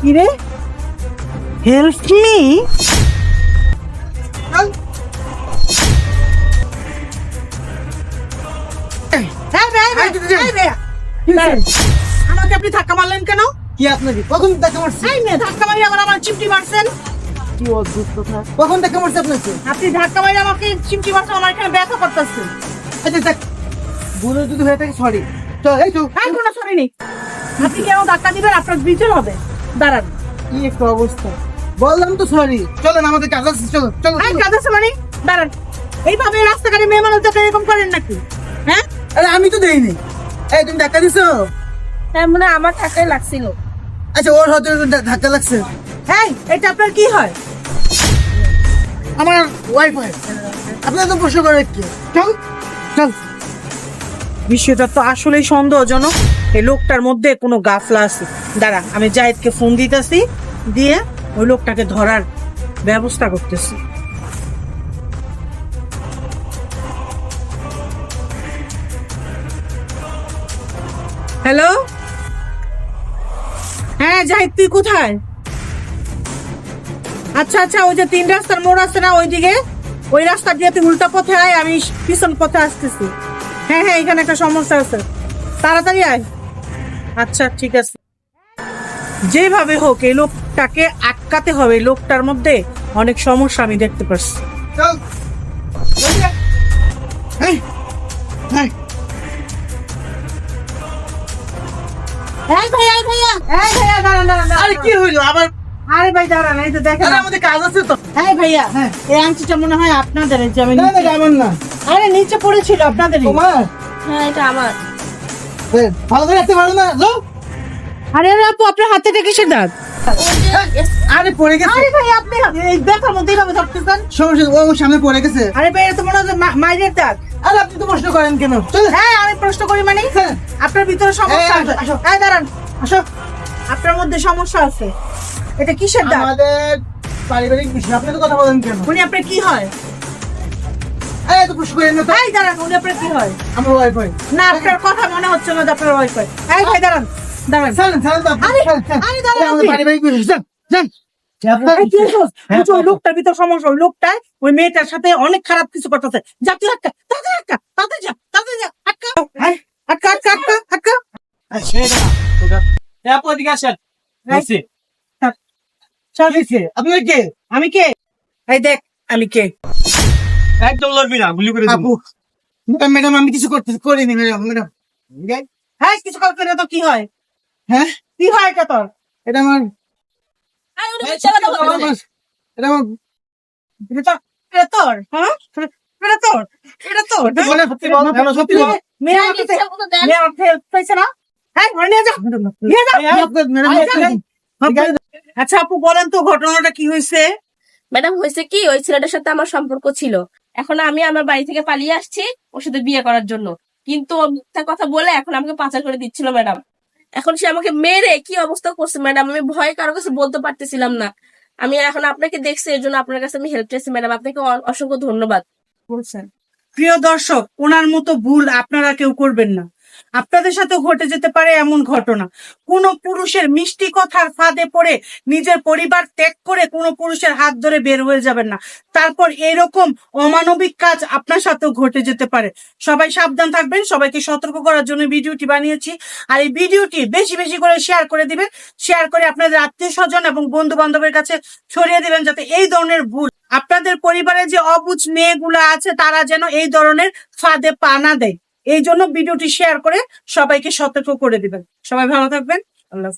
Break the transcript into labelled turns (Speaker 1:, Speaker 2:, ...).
Speaker 1: কিরে, help me? আমাকে আপনি ধাক্কা মারলেন কেন?
Speaker 2: কি আপনাকে কখন দেখা মারছে?
Speaker 1: এই মেয়ে, ধাক্কা মারি আমার চিমটি মারছেন।
Speaker 2: কি অদ্ভুত কথা, কখন দেখা মারছে আপনাকে?
Speaker 1: আপনি ধাক্কা মারি আমাকে চিমটি মারছেন, আমার এখানে ব্যথা করতেছে।
Speaker 2: আচ্ছা দেখ, ভুল যদি হয়ে থাকে সরি। চল এই তো।
Speaker 1: হ্যাঁ, কোনো সরি নেই। আপনি কেন ধাক্কা দিবেন? আপনার বিচার হবে। দাঁড়ান।
Speaker 2: কি একটা অবস্থা, বললাম তো সরি। চলেন আমাদের কাজ আছে, চলো চলো।
Speaker 1: হ্যাঁ, কাজ আছে মানে? দাঁড়ান। এইভাবে রাস্তাঘাটে মেয়ে মানুষ যাতে এরকম করেন নাকি? হ্যাঁ,
Speaker 2: আরে আমি তো দেইনি। এই তুমি ধাক্কা দিছো?
Speaker 1: হ্যাঁ, মানে আমার ধাক্কাই লাগছিল।
Speaker 2: আচ্ছা ওর হয়তো ধাক্কা লাগছে।
Speaker 1: হ্যাঁ, এটা আপনার কি হয়?
Speaker 2: আমার ওয়াইফাই। আপনারা তো প্রশ্ন করে কি? চল চল।
Speaker 1: বিষয়টা তো আসলেই সন্দেহজনক। এই লোকটার মধ্যে কোনো গাফলা আছে। দাঁড়া, আমি জাহিদকে ফোন দিতেছি, দিয়ে ওই লোকটাকে ধরার ব্যবস্থা করতেছি। হ্যালো, হ্যাঁ জাহিদ, তুই কোথায়? আচ্ছা আচ্ছা, ওই যে 3 রাস্তার মোড় আছে না, ওইদিকে ওই রাস্তা দিয়ে তুই উল্টা পথে আয়, আমি পিছন পথে আসতেছি। হ্যাঁ হ্যাঁ, এখানে একটা সমস্যা আছে, তাড়াতাড়ি আয়। আচ্ছা ঠিক আছে। যেভাবে হোক এই লোকটাকে আটকাতে হবে। এই লোকটার মধ্যে অনেক সমস্যা আমি দেখতে পাচ্ছি।
Speaker 2: চল। এই এই
Speaker 1: এই ভাইয়া, এই ভাইয়া, এই ভাইয়া, দাঁড়ান দাঁড়ান
Speaker 2: আরে কি হইলো আবার?
Speaker 1: আরে ভাই দাঁড়ান, এই তো দেখেন।
Speaker 2: আরে আমাদের কাজ আছে তো।
Speaker 1: এই ভাইয়া,
Speaker 2: হ্যাঁ।
Speaker 1: এই আংটিটা মনে হয় আপনাদের। এই যে আমি
Speaker 2: না না
Speaker 1: নিচে-
Speaker 2: এমন না।
Speaker 1: আরে নিচে পড়েছিল আপনাদের।
Speaker 2: তোমার
Speaker 1: হ্যাঁ, এটা আমার।
Speaker 2: ভালো করে রাখতে পারো না? যাও।
Speaker 1: আরে আরে আপু, আপনার হাতে এটা কিসের দাগ?
Speaker 2: আরে পড়ে গেছে।
Speaker 1: আরে ভাই, আপনি এই ব্যথার মধ্যে এইভাবে ধরতেছেন?
Speaker 2: সমস্যা, ও সামনে পড়ে গেছে।
Speaker 1: আরে ভাই, এটা তো মনে হয় মাইরের দাগ।
Speaker 2: আরে আপনি তো প্রশ্ন করেন কেন? চল।
Speaker 1: হ্যাঁ, আমি প্রশ্ন করি মানে
Speaker 2: হ্যাঁ।
Speaker 1: আপনার ভিতরে সমস্যা
Speaker 2: এই,
Speaker 1: আছে।
Speaker 2: আসো।
Speaker 1: এই দাঁড়ান, আসো। আপনার মধ্যে সমস্যা আছে। এটা কিসের দাগ?
Speaker 2: আমাদের পারিবারিক বিষয়, আপনি তো কথা বলেন কেন?
Speaker 1: উনি আপনার কি হয়?
Speaker 2: এই তো প্রশ্ন করেন না তো।
Speaker 1: এই দাঁড়ান, উনি আপনার কি হয়?
Speaker 2: আমার ওয়াইফাই।
Speaker 1: না, আপনার কথা মনে হচ্ছে না যে আপনার ওয়াইফ হয়। এই ভাই দাঁড়ান, দাঁড়ান।
Speaker 2: চলেন চলেন তো আপনি।
Speaker 1: আরে,
Speaker 2: চলেন, চলেন।
Speaker 1: আরে দাঁড়ান
Speaker 2: এই আমাদের
Speaker 1: আপনি।
Speaker 2: পারিবারিক বিষয়, যান যান।
Speaker 1: এই কি হলো? ওই যে ওই লোকটার ভিতর সমস্যা। ওই লোকটা ওই মেয়েটার সাথে অনেক খারাপ কিছু করতেছে। যা তুই আটকা, তাড়াতাড়ি আটকা, তাড়াতাড়ি যা, তাড়াতাড়ি যা, আটকা,
Speaker 2: হ্যাঁ।
Speaker 1: আটকা, আটকা, আটকা, আটকা। চল।
Speaker 2: আপনি কে?
Speaker 1: আমি কে? এই দেখ, আমি কে?
Speaker 3: একদম লড়বি না, গুলি করে
Speaker 2: আপু, ম্যাডাম আমি কিছু করিনি ম্যাডাম। ম্যাডাম
Speaker 1: হ্যাঁ, কিছু করতে না তো কি হয়?
Speaker 2: হ্যাঁ,
Speaker 1: কি হয় এটা তোর?
Speaker 2: এটা আমার এটা আমার
Speaker 1: এটা তোর, হ্যাঁ? এটা তোর, এটা তোর, হ্যাঁ?
Speaker 2: বলে সত্যি বল, কেন সত্যি বল।
Speaker 1: মেয়ে আমাকে মেয়ে আমাকে help পাইছে না? হ্যাঁ, ঘরে নিয়ে যা, নিয়ে যা। আচ্ছা আপু, বলেন তো ঘটনাটা কি হয়েছে?
Speaker 4: ম্যাডাম, হয়েছে কি, ওই ছেলেটার সাথে আমার সম্পর্ক ছিল। এখন আমি আমার বাড়ি থেকে পালিয়ে আসছি ওর সাথে বিয়ে করার জন্য, কিন্তু ও মিথ্যা কথা বলে এখন আমাকে পাচার করে দিচ্ছিল ম্যাডাম। এখন সে আমাকে মেরে কি অবস্থা করছে ম্যাডাম, আমি ভয়ে কারো কাছে বলতে পারতেছিলাম না। আমি এখন আপনাকে দেখছি, এর জন্য আপনার কাছে আমি হেল্প চাইছি ম্যাডাম, আপনাকে অসংখ্য ধন্যবাদ।
Speaker 1: বলছেন। প্রিয় দর্শক, ওনার মতো ভুল আপনারা কেউ করবেন না। আপনাদের সাথে ঘটে যেতে পারে এমন ঘটনা। কোন পুরুষের মিষ্টি কথার ফাঁদে পড়ে নিজের পরিবার ত্যাগ করে কোন পুরুষের হাত ধরে বের হয়ে যাবেন না। তারপর এরকম অমানবিক কাজ আপনার সাথেও ঘটে যেতে পারে। সবাই সাবধান থাকবেন। সবাইকে সতর্ক করার জন্য ভিডিওটি বানিয়েছি। আর এই ভিডিওটি বেশি বেশি করে শেয়ার করে দিবেন। শেয়ার করে আপনাদের আত্মীয় স্বজন এবং বন্ধু বান্ধবের কাছে ছড়িয়ে দিবেন, যাতে এই ধরনের ভুল আপনাদের পরিবারে যে অবুঝ মেয়েগুলো আছে তারা যেন এই ধরনের ফাঁদে পা না দেয়। এই জন্য ভিডিওটি শেয়ার করে সবাইকে সতর্ক করে দিবেন। সবাই ভালো থাকবেন। আল্লাহ হাফেজ।